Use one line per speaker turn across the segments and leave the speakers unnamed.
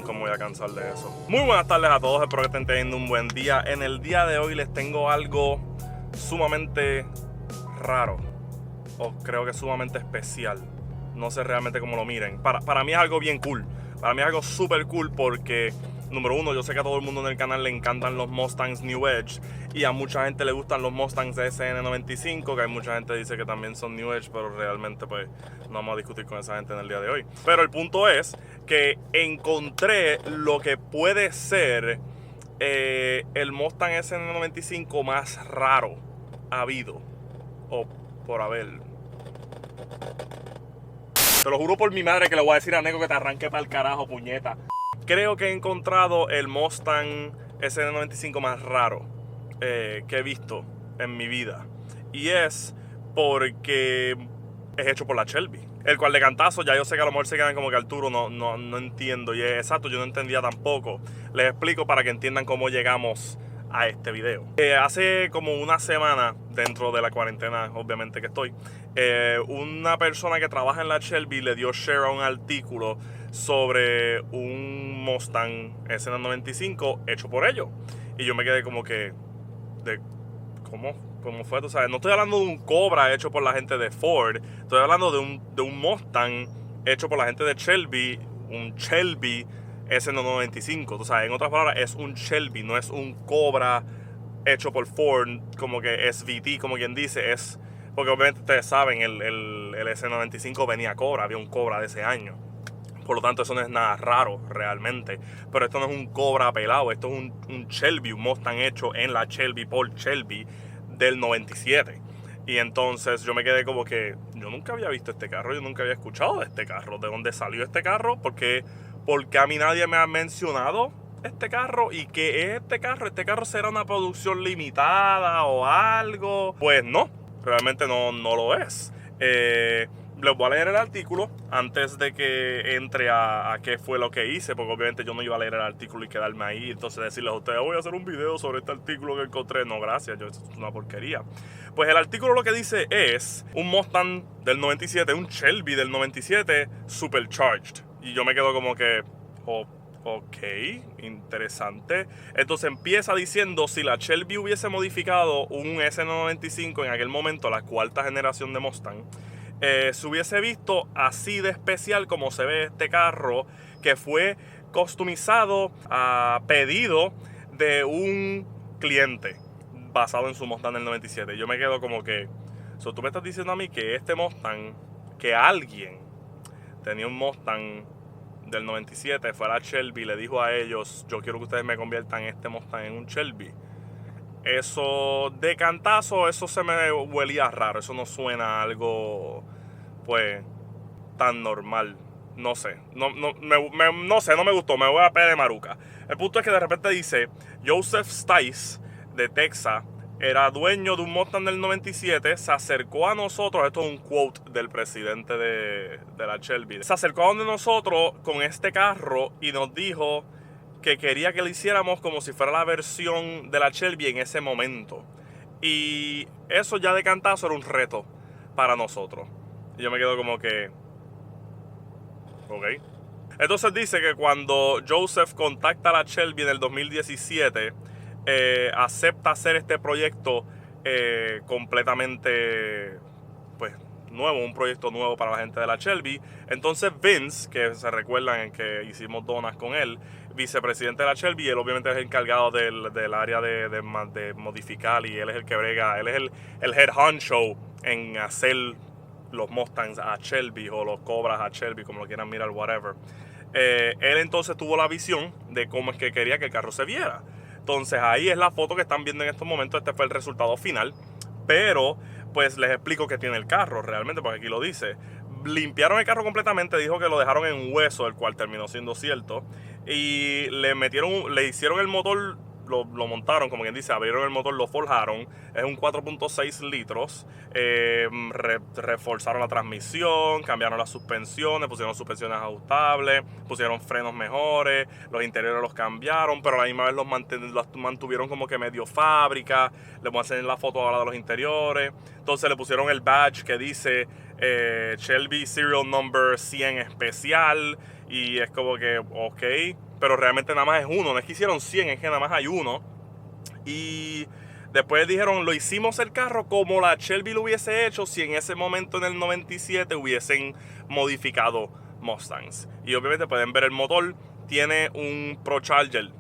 nunca me voy a cansar de eso. Muy buenas tardes a todos, espero que estén teniendo un buen día. En el día de hoy les tengo algo sumamente raro, o creo que sumamente especial. No sé realmente cómo lo miren. Para mí es algo bien cool. Para mí es algo súper cool porque, número uno, yo sé que a todo el mundo en el canal le encantan los Mustangs New Edge. Y a mucha gente le gustan los Mustangs SN95, que hay mucha gente que dice que también son New Edge, pero realmente pues no vamos a discutir con esa gente en el día de hoy. Pero el punto es que encontré lo que puede ser el Mustang SN95 más raro habido o por haber. Te lo juro por mi madre que le voy a decir a Neko que te arranque para el carajo, puñeta. Creo que he encontrado el Mustang SN95 más raro que he visto en mi vida. Y es porque es hecho por la Shelby. El cual de cantazo, ya yo sé que a lo mejor se quedan como que Arturo, no entiendo. Y es exacto, yo no entendía tampoco. Les explico para que entiendan cómo llegamos a este video. Hace como una semana, dentro de la cuarentena obviamente que estoy, una persona que trabaja en la Shelby le dio share a un artículo sobre un Mustang SN95 hecho por ellos. Y yo me quedé como que, ¿cómo fue? ¿Tú sabes? No estoy hablando de un Cobra hecho por la gente de Ford, estoy hablando de un Mustang hecho por la gente de Shelby, un Shelby SN95. Tú sabes, en otras palabras, es un Shelby, no es un Cobra hecho por Ford, como que SVT, como quien dice, es porque obviamente ustedes saben, el S95 venía Cobra, había un Cobra de ese año. Por lo tanto, eso no es nada raro realmente. Pero esto no es un Cobra pelado, esto es un Shelby, un Mustang hecho en la Shelby por Shelby del 97. Y entonces yo me quedé como que yo nunca había visto este carro, yo nunca había escuchado de este carro. ¿De dónde salió este carro? Porque a mí nadie me ha mencionado este carro. ¿Y qué es este carro? ¿Este carro será una producción limitada o algo? Pues no, realmente no lo es. Les voy a leer el artículo antes de que entre a qué fue lo que hice, porque obviamente yo no iba a leer el artículo y quedarme ahí, entonces decirles a ustedes, voy a hacer un video sobre este artículo que encontré. No, gracias, esto es una porquería. Pues el artículo lo que dice es un Mustang del 97, un Shelby del 97 supercharged. Y yo me quedo como que, ok, interesante. Entonces empieza diciendo, si la Shelby hubiese modificado un SN95 en aquel momento, la cuarta generación de Mustang, se hubiese visto así de especial como se ve este carro, que fue customizado a pedido de un cliente basado en su Mustang del 97. Yo me quedo como que, tú me estás diciendo a mí que este Mustang, que alguien tenía un Mustang del 97, fue a la Shelby y le dijo a ellos, yo quiero que ustedes me conviertan este Mustang en un Shelby. Eso de cantazo, eso se me huelía raro. Eso no suena a algo, pues, tan normal. No sé, no sé, no me gustó. Me voy a pedir de maruca. El punto es que de repente dice, Joseph Stice de Texas era dueño de un Mustang del 97, se acercó a nosotros, esto es un quote del presidente de la Shelby, se acercó a donde nosotros con este carro y nos dijo que quería que lo hiciéramos como si fuera la versión de la Shelby en ese momento. Y eso ya de cantazo era un reto para nosotros. Y yo me quedo como que, ok. Entonces dice que cuando Joseph contacta a la Shelby en el 2017, acepta hacer este proyecto completamente, pues, nuevo, un proyecto nuevo para la gente de la Shelby. Entonces Vince, que se recuerdan en que hicimos donas con él, vicepresidente de la Shelby, él obviamente es el encargado del área de modificar, y él es el que brega, él es el head honcho en hacer los Mustangs a Shelby o los Cobras a Shelby, como lo quieran mirar, whatever. Él entonces tuvo la visión de cómo es que quería que el carro se viera. Entonces ahí es la foto que están viendo en estos momentos. Este fue el resultado final. Pero pues les explico qué tiene el carro realmente, porque aquí lo dice. Limpiaron el carro completamente, dijo que lo dejaron en hueso, el cual terminó siendo cierto. Y le hicieron el motor, lo montaron, como quien dice, abrieron el motor, lo forjaron. Es un 4.6 litros. Reforzaron la transmisión, cambiaron las suspensiones, pusieron suspensiones ajustables, pusieron frenos mejores, los interiores los cambiaron, pero a la misma vez los mantuvieron como que medio fábrica. Les voy a enseñar la foto ahora de los interiores. Entonces le pusieron el badge que dice Shelby Serial Number 100 especial. Y es como que, ok. pero realmente nada más es uno. No es que hicieron 100, es que nada más hay uno. Y después dijeron, lo hicimos el carro como la Shelby lo hubiese hecho si en ese momento en el 97 hubiesen modificado Mustangs. Y obviamente pueden ver el motor, tiene un ProCharger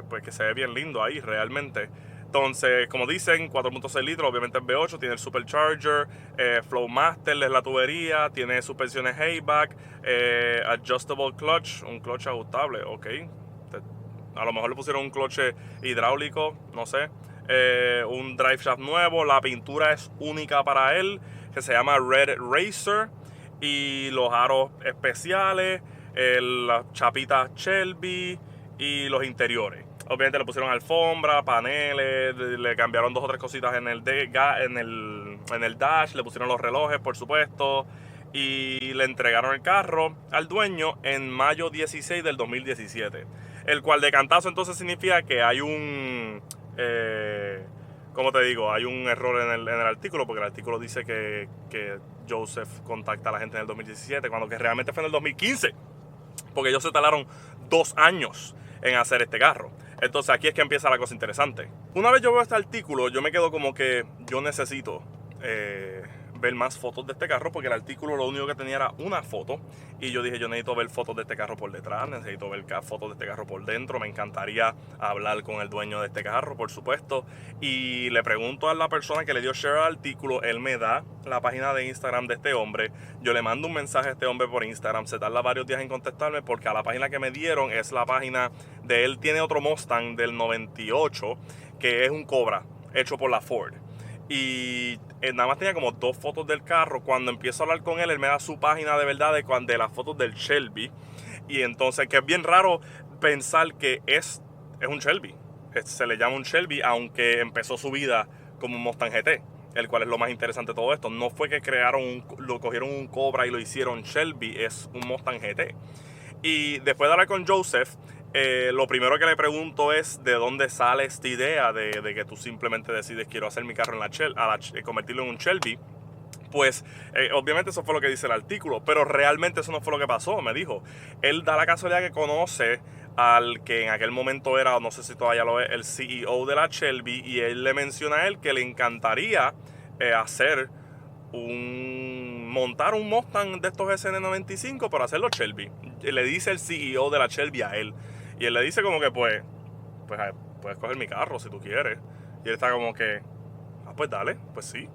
pues que se ve bien lindo ahí realmente. Entonces, como dicen, 4.6 litros, obviamente el V8, tiene el Supercharger, Flowmaster es la tubería, tiene suspensiones Hayback, Adjustable Clutch, un clutch ajustable, ok. A lo mejor le pusieron un clutch hidráulico, no sé. Un drive shaft nuevo, la pintura es única para él, que se llama Red Racer. Y los aros especiales, las chapitas Shelby y los interiores. Obviamente le pusieron alfombra, paneles, le cambiaron 2 o 3 cositas en el dash, le pusieron los relojes, por supuesto, y le entregaron el carro al dueño en mayo 16 del 2017. El cual de cantazo entonces significa que hay un... ¿cómo te digo? Hay un error en el artículo, porque el artículo dice que Joseph contacta a la gente en el 2017, cuando que realmente fue en el 2015, porque ellos se tardaron 2 años en hacer este carro. Entonces aquí es que empieza la cosa interesante. Una vez yo veo este artículo, yo me quedo como que yo necesito ver más fotos de este carro, porque el artículo lo único que tenía era una foto, y yo dije, yo necesito ver fotos de este carro por detrás, necesito ver fotos de este carro por dentro, me encantaría hablar con el dueño de este carro, por supuesto, y le pregunto a la persona que le dio share al artículo, él me da la página de Instagram de este hombre, yo le mando un mensaje a este hombre por Instagram, se tarda varios días en contestarme, porque a la página que me dieron es la página de él, tiene otro Mustang del 98, que es un Cobra, hecho por la Ford. Y nada más tenía como 2 fotos del carro. Cuando empiezo a hablar con él, él me da su página de verdad de las fotos del Shelby. Y entonces, que es bien raro pensar que es un Shelby. Se le llama un Shelby, aunque empezó su vida como un Mustang GT, el cual es lo más interesante de todo esto. No fue que lo cogieron un Cobra y lo hicieron Shelby, es un Mustang GT. Y después de hablar con Joseph, lo primero que le pregunto es de dónde sale esta idea de que tú simplemente decides quiero hacer mi carro en convertirlo en un Shelby. Pues obviamente eso fue lo que dice el artículo, pero realmente eso no fue lo que pasó, me dijo. Él da la casualidad que conoce al que en aquel momento era, no sé si todavía lo es, el CEO de la Shelby, y él le menciona a él que le encantaría montar un Mustang de estos SN95 para hacerlo Shelby. Y le dice el CEO de la Shelby a él. Y él le dice como que pues puedes coger mi carro si tú quieres. Y él está como que, pues dale, pues sí.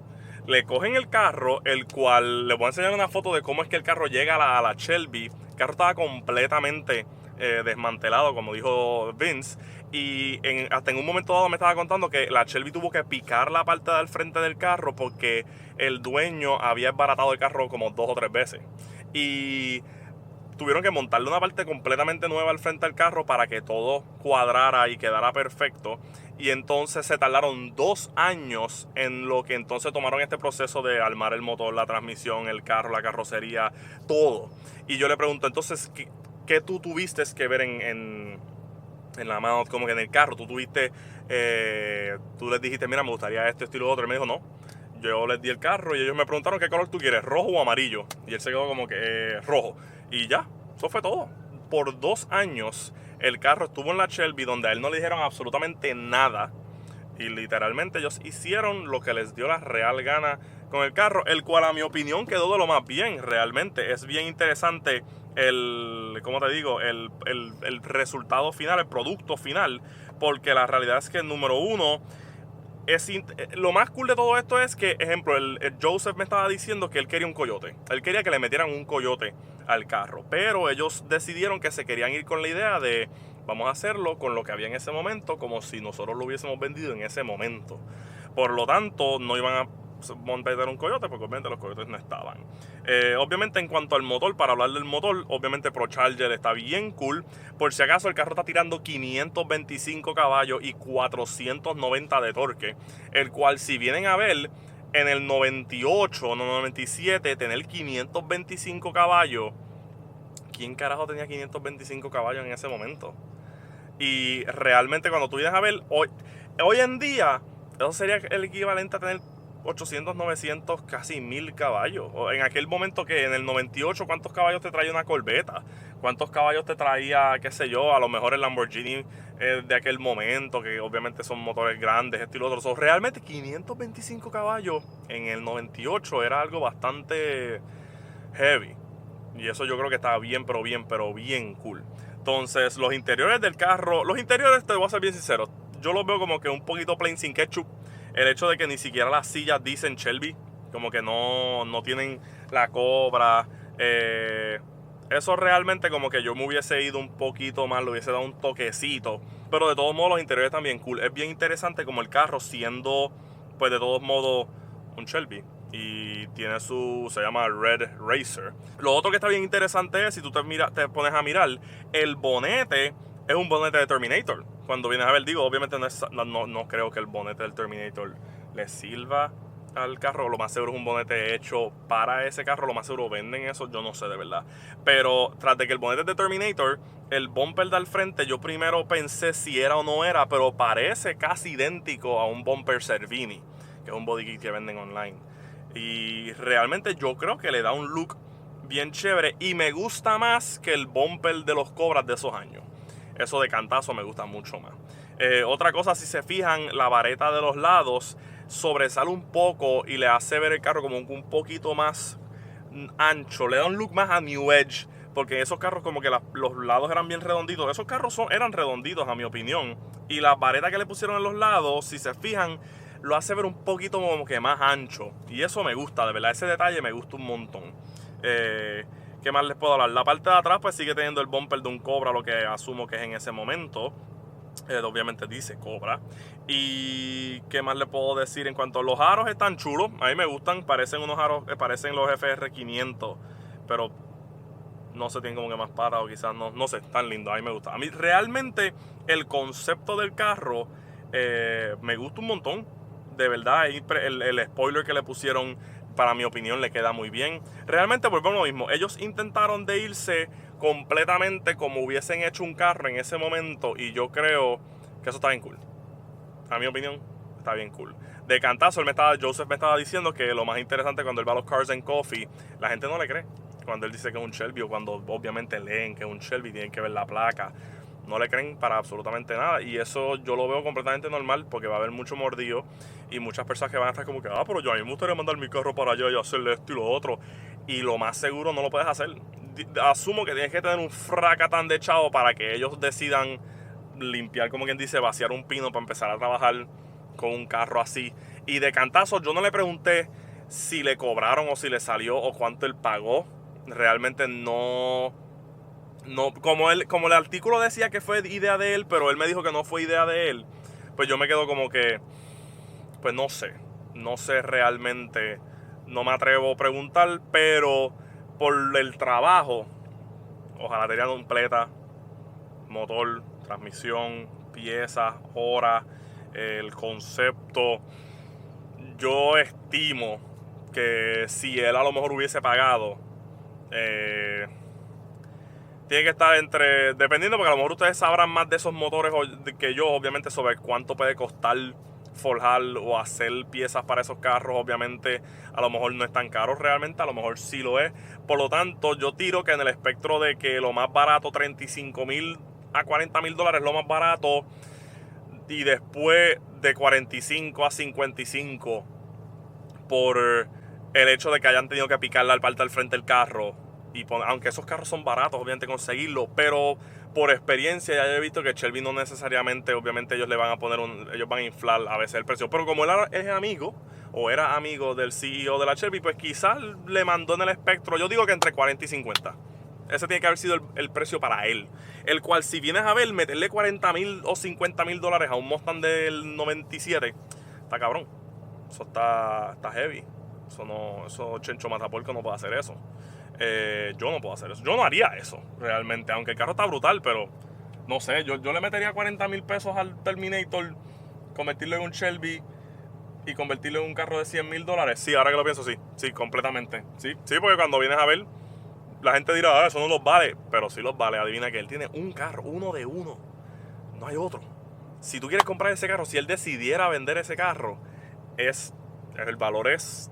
Le cogen el carro, el cual le voy a enseñar una foto de cómo es que el carro llega a la Shelby. El carro estaba completamente desmantelado, como dijo Vince. Y hasta en un momento dado me estaba contando que la Shelby tuvo que picar la parte del frente del carro porque el dueño había desbaratado el carro como 2 o 3 veces. Y tuvieron que montarle una parte completamente nueva al frente del carro para que todo cuadrara y quedara perfecto. Y entonces se tardaron 2 años en lo que entonces tomaron este proceso de armar el motor, la transmisión, el carro, la carrocería, todo. Y yo le pregunto, entonces, ¿qué tú tuviste que ver en la mano, como que en el carro? Tú les dijiste, mira, me gustaría esto y lo otro. Y me dijo, no. Yo les di el carro y ellos me preguntaron qué color tú quieres, rojo o amarillo. Y él se quedó como que rojo. Y ya, eso fue todo. Por 2 años el carro estuvo en la Shelby, donde a él no le dijeron absolutamente nada. Y literalmente ellos hicieron lo que les dio la real gana con el carro, el cual a mi opinión quedó de lo más bien. Realmente es bien interesante ¿cómo te digo? El resultado final, el producto final. Porque la realidad es que, número uno, lo más cool de todo esto es que, ejemplo, el Joseph me estaba diciendo que él quería un coyote. Él quería que le metieran un coyote al carro. Pero ellos decidieron que se querían ir con la idea de vamos a hacerlo con lo que había en ese momento, como si nosotros lo hubiésemos vendido en ese momento. Por lo tanto, no iban a montar un coyote porque obviamente los coyotes no estaban. Obviamente en cuanto al motor, para hablar del motor, obviamente ProCharger está bien cool. Por si acaso el carro está tirando 525 caballos y 490 de torque, el cual si vienen a ver en el 98 o 97 tener 525 caballos, ¿quién carajo tenía 525 caballos en ese momento? Y realmente cuando tú vienes a ver hoy en día, eso sería el equivalente a tener 800, 900, casi 1000 caballos. O en aquel momento que en el 98, ¿cuántos caballos te traía una Corvette? ¿Cuántos caballos te traía, qué sé yo, a lo mejor el Lamborghini de aquel momento, que obviamente son motores grandes, esto y lo otro? So, realmente 525 caballos en el 98 era algo bastante heavy. Y eso yo creo que estaba bien, pero bien cool. Entonces, los interiores del carro, los interiores, te voy a ser bien sincero, yo los veo como que un poquito plain sin ketchup. El hecho de que ni siquiera las sillas dicen Shelby, como que no tienen la cobra. Eso realmente como que yo me hubiese ido un poquito más, le hubiese dado un toquecito. Pero de todos modos los interiores también cool. Es bien interesante como el carro siendo, pues de todos modos, un Shelby. Y tiene se llama Red Racer. Lo otro que está bien interesante es, si tú te pones a mirar, el bonete es un bonete de Terminator. Cuando vienes a ver, digo, obviamente no creo que el bonete del Terminator le sirva al carro. Lo más seguro es un bonete hecho para ese carro. Lo más seguro venden eso, yo no sé de verdad. Pero tras de que el bonete es de Terminator, el bumper de al frente, yo primero pensé si era o no era, pero parece casi idéntico a un bumper Cervini, que es un body kit que venden online. Y realmente yo creo que le da un look bien chévere y me gusta más que el bumper de los Cobras de esos años. Eso de cantazo me gusta mucho más. Otra cosa, si se fijan, la vareta de los lados sobresale un poco y le hace ver el carro como un poquito más ancho. Le da un look más a New Edge, porque esos carros como que los lados eran bien redonditos. Esos carros eran redonditos a mi opinión. Y la vareta que le pusieron en los lados, si se fijan, lo hace ver un poquito como que más ancho. Y eso me gusta, de verdad, ese detalle me gusta un montón. ¿Qué más les puedo hablar? La parte de atrás pues sigue teniendo el bumper de un Cobra, lo que asumo que es en ese momento. Obviamente dice Cobra. Y qué más le puedo decir en cuanto a los aros, están chulos, a mí me gustan, parecen unos aros, parecen los FR500, pero no se tienen como que más para, o quizás no sé, tan lindo, a mí me gusta. A mí realmente el concepto del carro me gusta un montón, de verdad. El spoiler que le pusieron, para mi opinión, le queda muy bien. Realmente volvemos a lo mismo, ellos intentaron de irse completamente como hubiesen hecho un carro en ese momento, y yo creo que eso está bien cool. A mi opinión, está bien cool. De cantazo, Joseph me estaba diciendo que lo más interesante cuando él va a los Cars and Coffee, la gente no le cree. Cuando él dice que es un Shelby, o cuando obviamente leen que es un Shelby, tienen que ver la placa. No le creen para absolutamente nada. Y eso yo lo veo completamente normal, porque va a haber mucho mordido y muchas personas que van a estar como que, pero yo a mí me gustaría mandar mi carro para allá y hacerle esto y lo otro. Y lo más seguro no lo puedes hacer. Asumo que tienes que tener un fracatán de chavo para que ellos decidan limpiar, como quien dice, vaciar un pino para empezar a trabajar con un carro así. Y de cantazo yo no le pregunté si le cobraron o si le salió o cuánto él pagó. Realmente no, como el artículo decía que fue idea de él, pero él me dijo que no fue idea de él, pues yo me quedo como que, pues no sé realmente, no me atrevo a preguntar, pero por el trabajo, hojalatería completa, motor, transmisión, piezas, horas, el concepto, yo estimo que si él a lo mejor hubiese pagado, tiene que estar dependiendo, porque a lo mejor ustedes sabrán más de esos motores que yo, obviamente, sobre cuánto puede costar forjar o hacer piezas para esos carros. Obviamente a lo mejor no es tan caro realmente, a lo mejor sí lo es. Por lo tanto, yo tiro que en el espectro de que lo más barato, $35,000 a $40,000 lo más barato, y después de 45 a 55 por el hecho de que hayan tenido que picar la parte del frente del carro. Y aunque esos carros son baratos, obviamente conseguirlo, pero por experiencia ya he visto que Shelby no necesariamente, obviamente ellos le van a poner ellos van a inflar a veces el precio. Pero como él es amigo, o era amigo del CEO de la Shelby, pues quizás le mandó en el espectro, yo digo que entre 40 y 50. Ese tiene que haber sido el precio para él. El cual, si vienes a ver, meterle $40,000 o $50,000 a un Mustang del 97, está cabrón. Eso está heavy. Eso Chencho Mataporco no puede hacer eso. Yo no puedo hacer eso. Yo no haría eso, realmente. Aunque el carro está brutal, pero no sé. Yo le metería $40,000 al Terminator, convertirlo en un Shelby y convertirlo en un carro de $100,000. Sí, ahora que lo pienso, sí. Sí, completamente. Sí, porque cuando vienes a ver, la gente dirá, eso no los vale. Pero sí los vale. Adivina que él tiene un carro, uno de uno. No hay otro. Si tú quieres comprar ese carro, si él decidiera vender ese carro, el valor es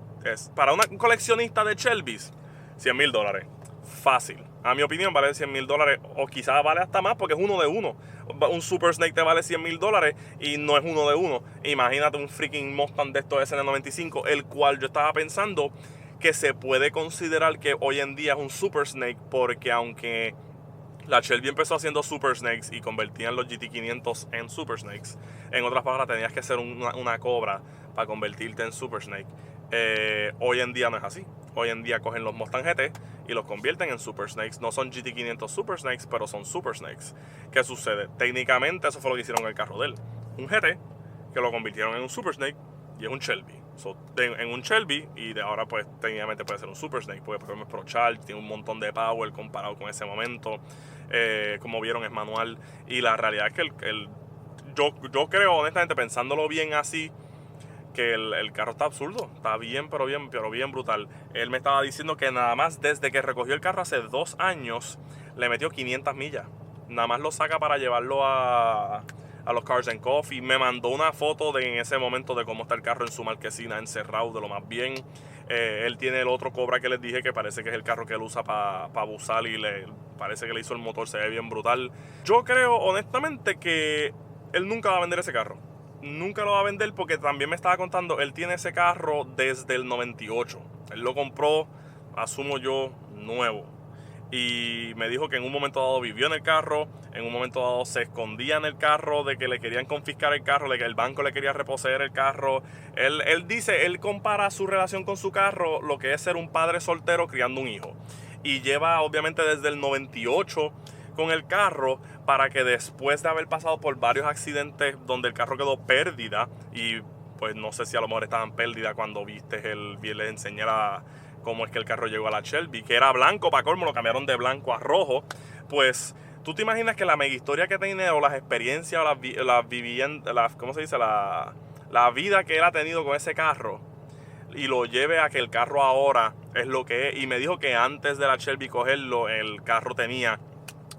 para un coleccionista de Shelby's, $100,000. fácil. A mi opinión vale $100,000 o quizás vale hasta más porque es uno de uno. Un Super Snake te vale $100,000 y no es uno de uno. Imagínate un freaking Mustang de estos SN95, el cual yo estaba pensando que se puede considerar que hoy en día es un Super Snake, porque aunque la Shelby empezó haciendo Super Snakes y convertían los GT500 en Super Snakes, en otras palabras tenías que ser una Cobra para convertirte en Super Snake. Hoy en día no es así. Hoy en día cogen los Mustang GT y los convierten en Super Snakes. No son GT500 Super Snakes, pero son Super Snakes. ¿Qué sucede? Técnicamente eso fue lo que hicieron en el carro de él. Un GT que lo convirtieron en un Super Snake y es un Shelby. En un Shelby, y de ahora pues técnicamente puede ser un Super Snake, porque es Pro Charge, tiene un montón de power comparado con ese momento. Como vieron, es manual. Y la realidad es que yo creo, honestamente, pensándolo bien así, que el carro está absurdo. Está bien, pero bien brutal. Él me estaba diciendo que nada más desde que recogió el carro hace 2 años, le metió 500 millas. Nada más lo saca para llevarlo a los Cars and Coffee. Me mandó una foto de en ese momento de cómo está el carro en su marquesina, encerrado de lo más bien. Él tiene el otro Cobra que les dije, que parece que es el carro que él usa para abusar, y parece que le hizo el motor, se ve bien brutal. Yo creo honestamente que él nunca va a vender ese carro. Nunca lo va a vender, porque también me estaba contando, él tiene ese carro desde el 98. Él lo compró, asumo yo, nuevo. Y me dijo que en un momento dado vivió en el carro, en un momento dado se escondía en el carro de que le querían confiscar el carro, de que el banco le quería reposeer el carro. Él compara su relación con su carro, lo que es ser un padre soltero criando un hijo. Y lleva obviamente desde el 98 con el carro, para que después de haber pasado por varios accidentes donde el carro quedó pérdida, y pues no sé si a lo mejor estaban pérdida cuando les enseñé cómo es que el carro llegó a la Shelby, que era blanco, para colmo lo cambiaron de blanco a rojo. Pues tú te imaginas que la mega historia que tiene, o las experiencias, o ¿cómo se dice? La vida que él ha tenido con ese carro, y lo lleve a que el carro ahora es lo que es. Y me dijo que antes de la Shelby cogerlo, el carro tenía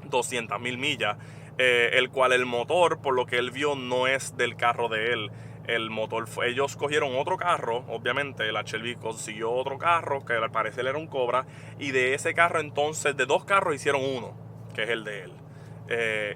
200,000 millas, el cual el motor, por lo que él vio, no es del carro de él. El motor ellos cogieron otro carro, obviamente la Shelby consiguió otro carro que al parecer era un Cobra, y de ese carro entonces, de 2 carros hicieron uno, que es el de él.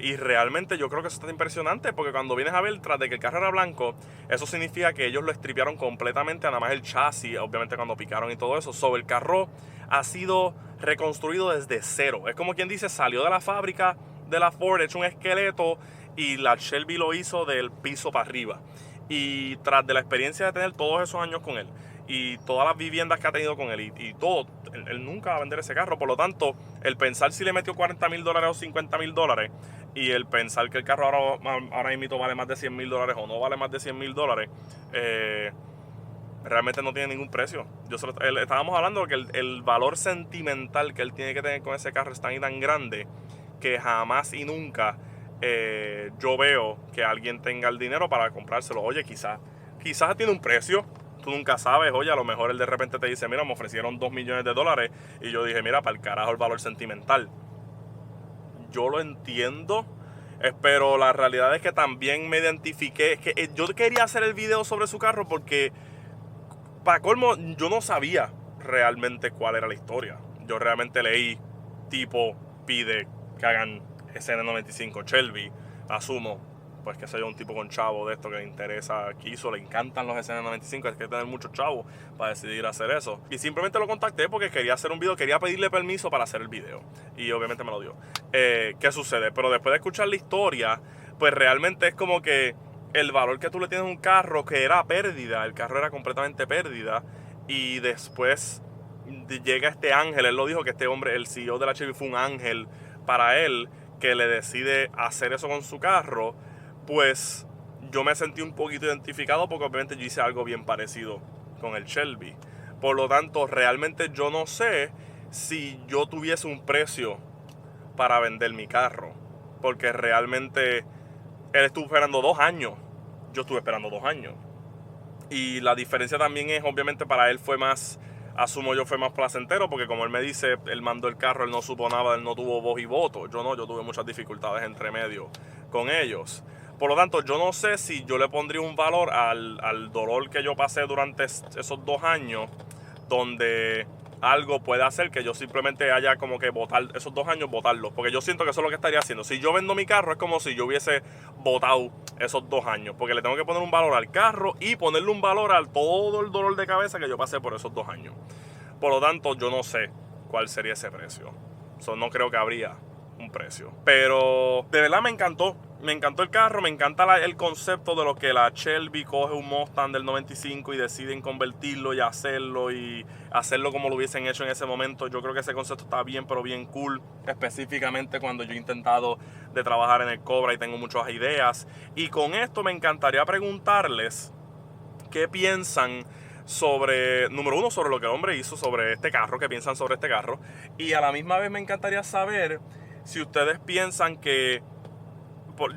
Y realmente yo creo que eso está impresionante, porque cuando vienes a ver, tras de que el carro era blanco, eso significa que ellos lo estripearon completamente, nada más el chasis, obviamente cuando picaron y todo eso. Sobre el carro ha sido reconstruido desde cero. Es como quien dice, salió de la fábrica de la Ford hecho un esqueleto, y la Shelby lo hizo del piso para arriba. Y tras de la experiencia de tener todos esos años con él, y todas las viviendas que ha tenido con él, y todo, él nunca va a vender ese carro. Por lo tanto, el pensar si le metió $40,000 o $50,000, y el pensar que el carro ahora mismo vale más de $100,000 o no vale más de $100,000, realmente no tiene ningún precio. Estábamos hablando de que el valor sentimental que él tiene que tener con ese carro es tan y tan grande, que jamás y nunca yo veo que alguien tenga el dinero para comprárselo. Oye, quizás tiene un precio. Tú nunca sabes. Oye, a lo mejor él de repente te dice, mira, me ofrecieron $2 millones. Y yo dije, mira, para el carajo el valor sentimental. Yo lo entiendo, pero la realidad es que también me identifiqué. Es que yo quería hacer el video sobre su carro porque, para colmo, yo no sabía realmente cuál era la historia. Yo realmente leí, tipo, pide que hagan SN95 Shelby. Asumo, pues que sea un tipo con chavo de esto que le interesa, le encantan los SN95, hay que tener muchos chavos para decidir hacer eso. Y simplemente lo contacté porque quería hacer un video, quería pedirle permiso para hacer el video. Y obviamente me lo dio. ¿Qué sucede? Pero después de escuchar la historia, pues realmente es como que el valor que tú le tienes a un carro que era pérdida, el carro era completamente pérdida, y después llega este ángel. Él lo dijo, que este hombre, el CEO de la Chevy, fue un ángel para él, que le decide hacer eso con su carro. Pues yo me sentí un poquito identificado, porque obviamente yo hice algo bien parecido con el Shelby. Por lo tanto, realmente yo no sé si yo tuviese un precio para vender mi carro, porque realmente él estuvo esperando 2 años, yo estuve esperando 2 años. Y la diferencia también es, obviamente para él fue más, asumo yo, fue más placentero, porque como él me dice, él mandó el carro, él no supo nada, él no tuvo voz y voto. Yo no, yo tuve muchas dificultades entre medio con ellos. Por lo tanto, yo no sé si yo le pondría un valor al dolor que yo pasé durante esos 2 años, donde algo puede hacer que yo simplemente haya como que botar esos 2 años, botarlos. Porque yo siento que eso es lo que estaría haciendo. Si yo vendo mi carro, es como si yo hubiese botado esos 2 años. Porque le tengo que poner un valor al carro y ponerle un valor a todo el dolor de cabeza que yo pasé por esos 2 años. Por lo tanto, yo no sé cuál sería ese precio. No creo que habría un precio. Pero de verdad me encantó. Me encantó el carro, me encanta el concepto de lo que la Shelby coge un Mustang del 95 y deciden convertirlo y hacerlo como lo hubiesen hecho en ese momento. Yo creo que ese concepto está bien, pero bien cool. Específicamente cuando yo he intentado de trabajar en el Cobra y tengo muchas ideas. Y con esto me encantaría preguntarles qué piensan sobre, número uno, sobre lo que el hombre hizo sobre este carro, qué piensan sobre este carro. Y a la misma vez me encantaría saber si ustedes piensan que...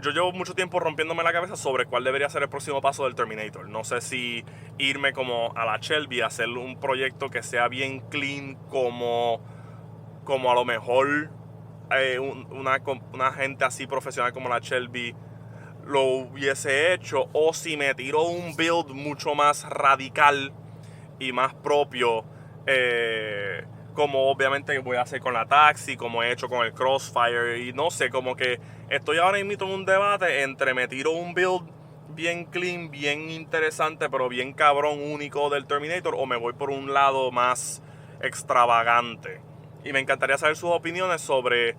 Yo llevo mucho tiempo rompiéndome la cabeza sobre cuál debería ser el próximo paso del Terminator. No sé si irme como a la Shelby, hacer un proyecto que sea bien clean, como a lo mejor una gente así profesional como la Shelby lo hubiese hecho, o si me tiro un build mucho más radical y más propio, como obviamente voy a hacer con la Taxi, como he hecho con el Crossfire, y no sé, como que estoy ahora mismo en un debate entre me tiro un build bien clean, bien interesante, pero bien cabrón, único del Terminator, o me voy por un lado más extravagante. Y me encantaría saber sus opiniones sobre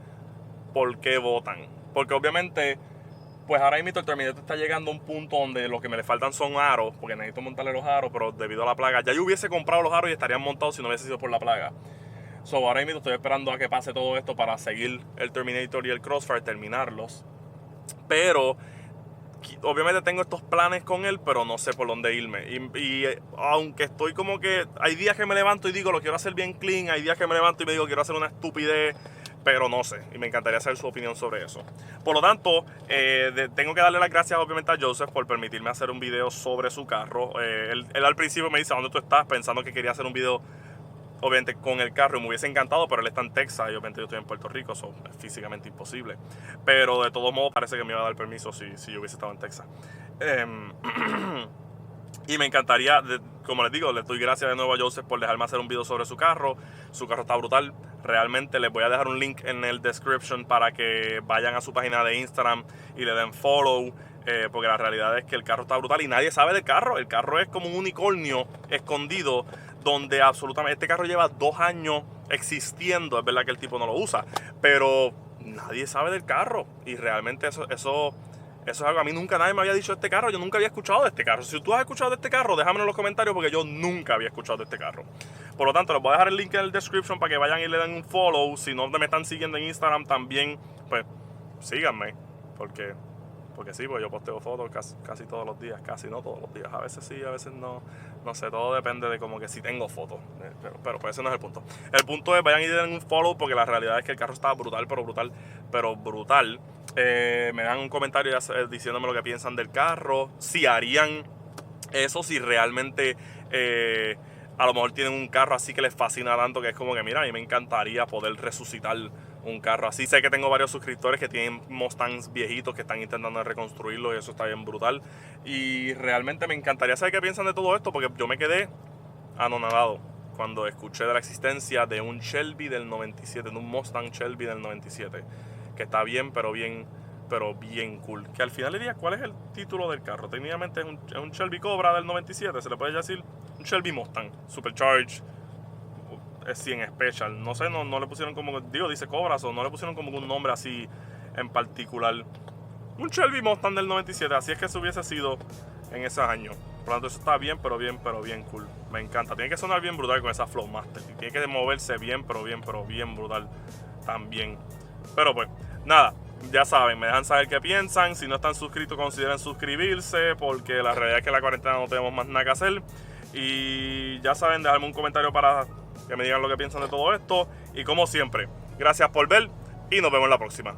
por qué votan, porque obviamente pues ahora mismo el Terminator está llegando a un punto donde lo que me le faltan son aros, porque necesito montarle los aros, pero debido a la plaga, ya yo hubiese comprado los aros y estarían montados si no hubiese sido por la plaga. Ahora mismo estoy esperando a que pase todo esto para seguir el Terminator y el Crossfire, terminarlos. Pero obviamente tengo estos planes con él, pero no sé por dónde irme. Y aunque estoy como que... Hay días que me levanto y digo, lo quiero hacer bien clean. Hay días que me levanto y me digo, quiero hacer una estupidez. Pero no sé, y me encantaría saber su opinión sobre eso. Por lo tanto, tengo que darle las gracias obviamente a Joseph por permitirme hacer un video sobre su carro. Él al principio me dice, ¿a dónde tú estás? Pensando que quería hacer un video obviamente con el carro, y me hubiese encantado, pero él está en Texas y obviamente yo estoy en Puerto Rico, eso es físicamente imposible. Pero de todos modos parece que me iba a dar permiso si yo hubiese estado en Texas. Y me encantaría, como les digo, les doy gracias de nuevo a Joseph por dejarme hacer un video sobre su carro. Su carro está brutal. Realmente les voy a dejar un link en el description para que vayan a su página de Instagram y le den follow. Porque la realidad es que el carro está brutal y nadie sabe del carro. El carro es como un unicornio escondido, donde absolutamente este carro lleva 2 años existiendo. Es verdad que el tipo no lo usa, pero nadie sabe del carro. Y realmente eso es algo, a mí nunca nadie me había dicho de este carro. Yo nunca había escuchado de este carro. Si tú has escuchado de este carro, déjamelo en los comentarios, porque yo nunca había escuchado de este carro. Por lo tanto, les voy a dejar el link en el description para que vayan y le den un follow. Si no me están siguiendo en Instagram también, pues síganme, porque sí, pues yo posteo fotos casi todos los días. Casi no todos los días, a veces sí, a veces no. No sé, todo depende de como que si tengo fotos, pero pues ese no es el punto. El punto es, vayan y den un follow, porque la realidad es que el carro está brutal. Me dan un comentario diciéndome lo que piensan del carro, si harían eso, si realmente a lo mejor tienen un carro así que les fascina tanto, que es como que mira, a mí me encantaría poder resucitar un carro así. Sé que tengo varios suscriptores que tienen Mustangs viejitos que están intentando reconstruirlo, y eso está bien brutal. Y realmente me encantaría saber qué piensan de todo esto, porque yo me quedé anonadado cuando escuché de la existencia de un Shelby del 97, de un Mustang Shelby del 97, que está bien, pero bien cool. Que al final diría, ¿cuál es el título del carro? Técnicamente es un Shelby Cobra del 97, se le puede decir un Shelby Mustang Supercharged, es 100 Special. No sé, no le pusieron como, dice Cobra, o no le pusieron como un nombre así en particular. Un Shelby Mustang del 97, así es que eso hubiese sido en esos años. Por lo tanto, eso está bien, pero bien cool. Me encanta. Tiene que sonar bien brutal con esa Flowmaster. Y tiene que moverse bien, pero bien brutal también. Pero pues, nada. Ya saben, me dejan saber qué piensan. Si no están suscritos, consideren suscribirse, porque la realidad es que en la cuarentena no tenemos más nada que hacer. Y ya saben, dejarme un comentario para que me digan lo que piensan de todo esto. Y como siempre, gracias por ver y nos vemos en la próxima.